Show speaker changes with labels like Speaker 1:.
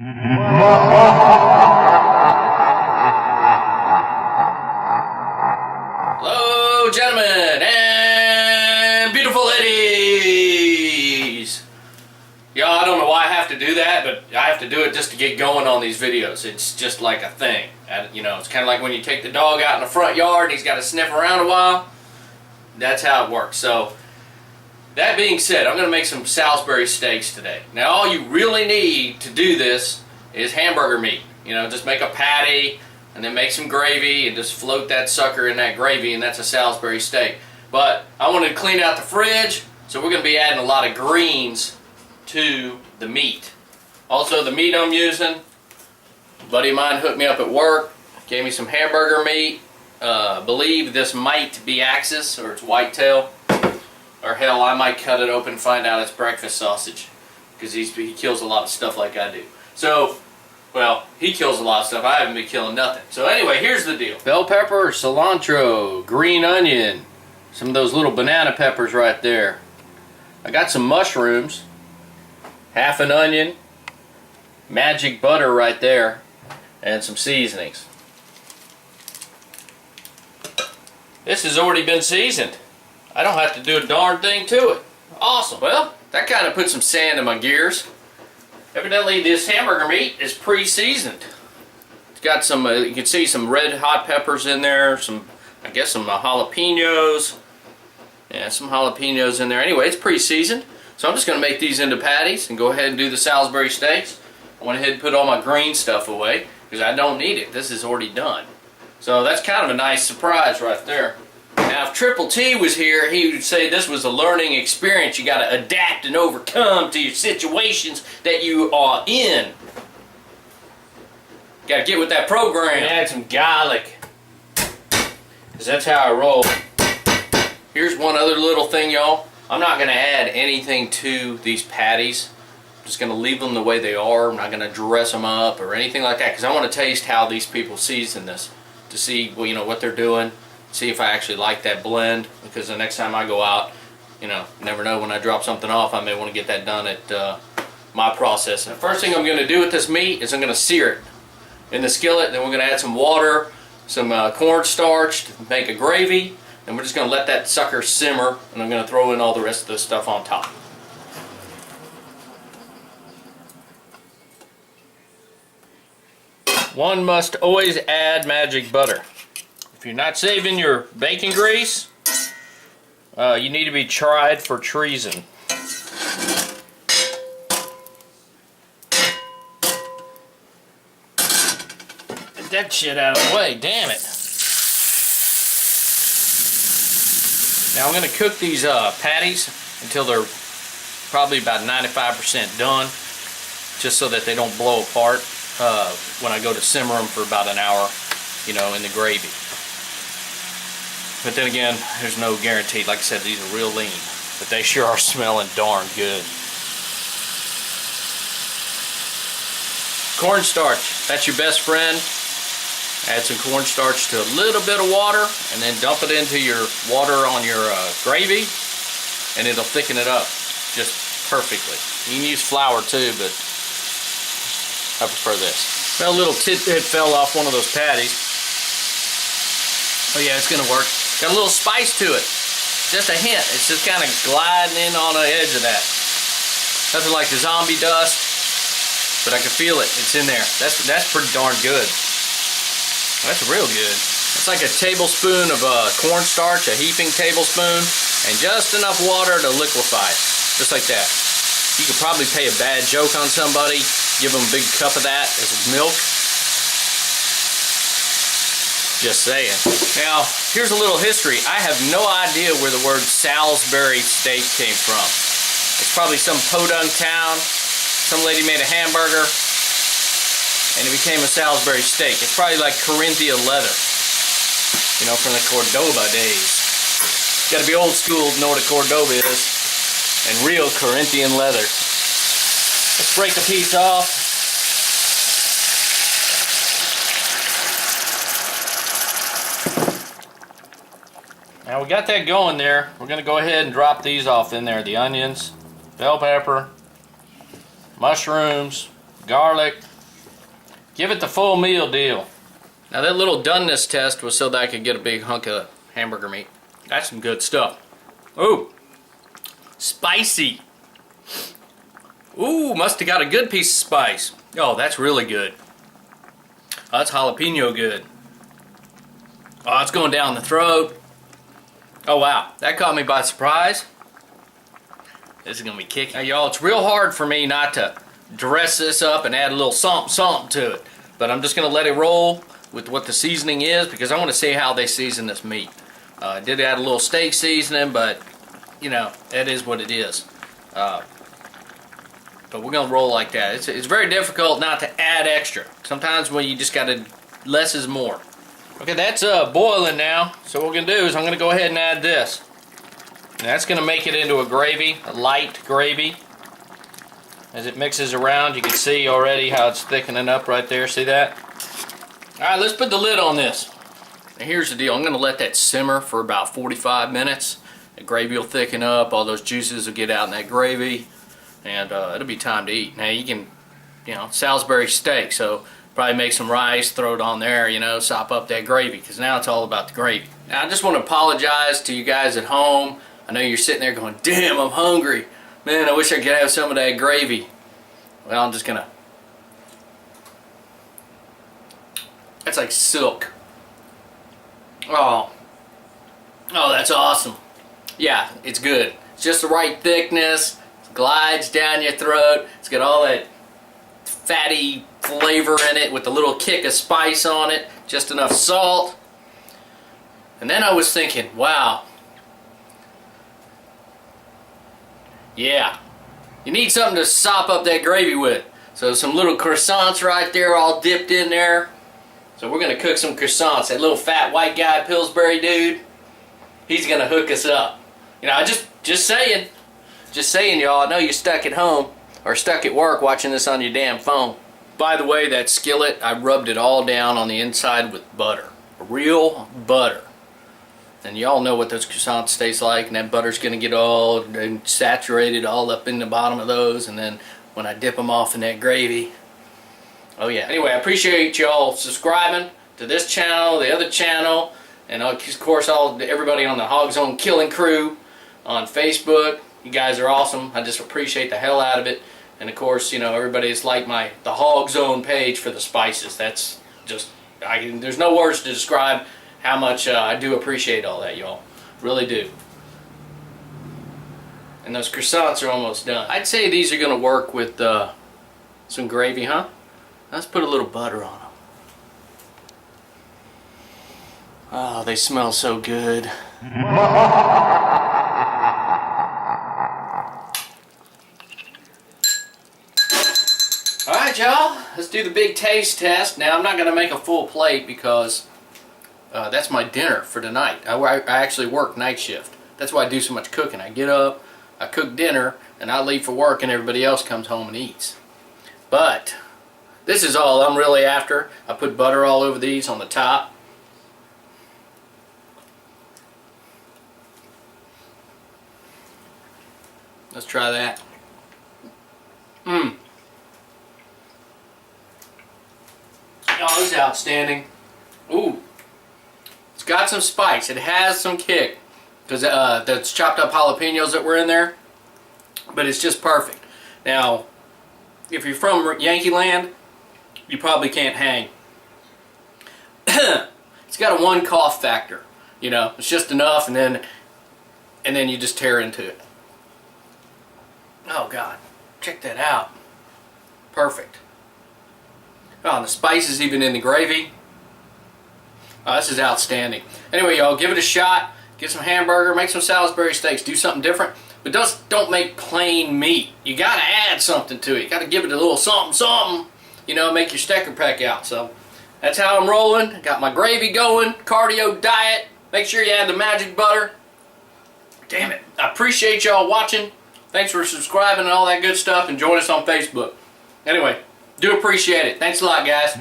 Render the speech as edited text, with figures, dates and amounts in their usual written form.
Speaker 1: Hello, gentlemen and beautiful ladies. Yeah, I don't know why I have to do that, but I have to do it just to get going on these videos. It's just like a thing. You know, it's kind of like when you take the dog out in the front yard and he's got to sniff around a while. That's how it works. So, that being said, I'm going to make some Salisbury steaks today. Now, all you really need to do this is hamburger meat. You know, just make a patty and then make some gravy and just float that sucker in that gravy, and that's a Salisbury steak. But I wanted to clean out the fridge, so we're going to be adding a lot of greens to the meat. Also, the meat I'm using, a buddy of mine hooked me up at work, gave me some hamburger meat. Believe this might be Axis, or it's whitetail. Or hell, I might cut it open and find out it's breakfast sausage, because he kills a lot of stuff like I do. So, well, he kills a lot of stuff. I haven't been killing nothing. So anyway, here's the deal. Bell pepper, cilantro, green onion, some of those little banana peppers right there. I got some mushrooms, half an onion, magic butter right there, and some seasonings. This has already been seasoned. I don't have to do a darn thing to it. Awesome. Well, that kind of put some sand in my gears. Evidently, this hamburger meat is pre-seasoned. It's got some, you can see some red hot peppers in there, some, I guess some jalapenos. Yeah, some jalapenos in there. Anyway, it's pre-seasoned. So I'm just going to make these into patties and go ahead and do the Salisbury steaks. I went ahead and put all my green stuff away because I don't need it. This is already done. So that's kind of a nice surprise right there. Now, if Triple T was here, he would say this was a learning experience. You got to adapt and overcome to your situations that you are in. Got to get with that program. And add some garlic, because that's how I roll. Here's one other little thing, y'all. I'm not going to add anything to these patties. I'm just going to leave them the way they are. I'm not going to dress them up or anything like that, because I want to taste how these people season this, to see, well, you know, what they're doing. See if I actually like that blend, because the next time I go out, you know, never know, when I drop something off, I may want to get that done at my process. And the first thing I'm going to do with this meat is I'm going to sear it in the skillet. Then we're going to add some water, some cornstarch to make a gravy, and we're just going to let that sucker simmer, and I'm going to throw in all the rest of the stuff on top. One must always add magic butter. If you're not saving your bacon grease, you need to be tried for treason. Get that shit out of the way, damn it. Now I'm going to cook these patties until they're probably about 95% done, just so that they don't blow apart when I go to simmer them for about an hour, you know, in the gravy. But then again, there's no guarantee. Like I said, these are real lean, but they sure are smelling darn good. Cornstarch, that's your best friend. Add some cornstarch to a little bit of water, and then dump it into your water on your gravy, and it'll thicken it up just perfectly. You can use flour too, but I prefer this. Now, a little tidbit fell off one of those patties. Oh yeah, it's gonna work. Got a little spice to it. Just a hint. It's just kind of gliding in on the edge of that. Nothing like the zombie dust, but I can feel it. It's in there. That's pretty darn good. That's real good. It's like a tablespoon of cornstarch, a heaping tablespoon, and just enough water to liquefy it. Just like that. You could probably pay a bad joke on somebody, give them a big cup of that as milk. Just saying. Now, here's a little history. I have no idea where the word Salisbury steak came from. It's probably some podunk town. Some lady made a hamburger, and it became a Salisbury steak. It's probably like Corinthian leather, you know, from the Cordoba days. Got to be old school to know what a Cordoba is, and real Corinthian leather. Let's break a piece off. Now we got that going there. We're going to go ahead and drop these off in there. The onions, bell pepper, mushrooms, garlic. Give it the full meal deal. Now that little doneness test was so that I could get a big hunk of hamburger meat. That's some good stuff. Ooh, spicy. Ooh, must have got a good piece of spice. Oh, that's really good. Oh, that's jalapeno good. Oh, it's going down the throat. Oh wow, that caught me by surprise. This is gonna be kicking. Now y'all, it's real hard for me not to dress this up and add a little something to it. But I'm just gonna let it roll with what the seasoning is because I want to see how they season this meat. I did add a little steak seasoning, but you know, it is what it is. But we're gonna roll like that. It's very difficult not to add extra. Sometimes when you just gotta, less is more. Okay, that's boiling now. So what we're gonna do is I'm gonna go ahead and add this. And that's gonna make it into a gravy, a light gravy. As it mixes around, you can see already how it's thickening up right there. See that? All right, let's put the lid on this. And here's the deal. I'm gonna let that simmer for about 45 minutes. The gravy will thicken up. All those juices will get out in that gravy. And it'll be time to eat. Now you can, you know, Salisbury steak, so probably make some rice, throw it on there, you know, sop up that gravy, because now it's all about the gravy. Now I just want to apologize to you guys at home. I know you're sitting there going, damn, I'm hungry. Man, I wish I could have some of that gravy. Well, I'm just gonna, that's like silk. Oh, that's awesome. Yeah, it's good. It's just the right thickness. Glides down your throat. It's got all that fatty flavor in it with a little kick of spice on it, just enough salt. And then I was thinking, wow, yeah, you need something to sop up that gravy with. So some little croissants right there all dipped in there. So we're gonna cook some croissants. That little fat white guy, Pillsbury dude, he's gonna hook us up. You know, just saying. Just saying, y'all, I know you're stuck at home or stuck at work watching this on your damn phone. By the way, that skillet, I rubbed it all down on the inside with butter. Real butter. And y'all know what those croissants taste like, and that butter's going to get all saturated all up in the bottom of those, and then when I dip them off in that gravy, oh yeah. Anyway, I appreciate y'all subscribing to this channel, the other channel, and of course everybody on the Hog Zone Killing Crew on Facebook. You guys are awesome. I just appreciate the hell out of it. And of course, you know, everybody's like the Hog Zone page for the spices. That's just, there's no words to describe how much I do appreciate all that, y'all. Really do. And those croissants are almost done. I'd say these are going to work with some gravy, huh? Let's put a little butter on them. Oh, they smell so good. Alright, y'all, let's do the big taste test. Now, I'm not going to make a full plate because that's my dinner for tonight. I actually work night shift. That's why I do so much cooking. I get up, I cook dinner, and I leave for work, and everybody else comes home and eats. But this is all I'm really after. I put butter all over these on the top. Let's try that. Mmm. Oh, this is outstanding. Ooh. It's got some spice. It has some kick. Because that's chopped up jalapenos that were in there. But it's just perfect. Now, if you're from Yankee Land, you probably can't hang. It's got a 1 cough factor. You know, it's just enough, and then you just tear into it. Oh God, check that out. Perfect. Oh, and the spice is even in the gravy. Oh, this is outstanding. Anyway, y'all, give it a shot. Get some hamburger, make some Salisbury steaks, do something different. But don't make plain meat. You gotta add something to it. You gotta give it a little something, you know, make your stecker pack out. So that's how I'm rolling. Got my gravy going, cardio diet. Make sure you add the magic butter. Damn it. I appreciate y'all watching. Thanks for subscribing and all that good stuff, and join us on Facebook. Anyway, do appreciate it. Thanks a lot, guys.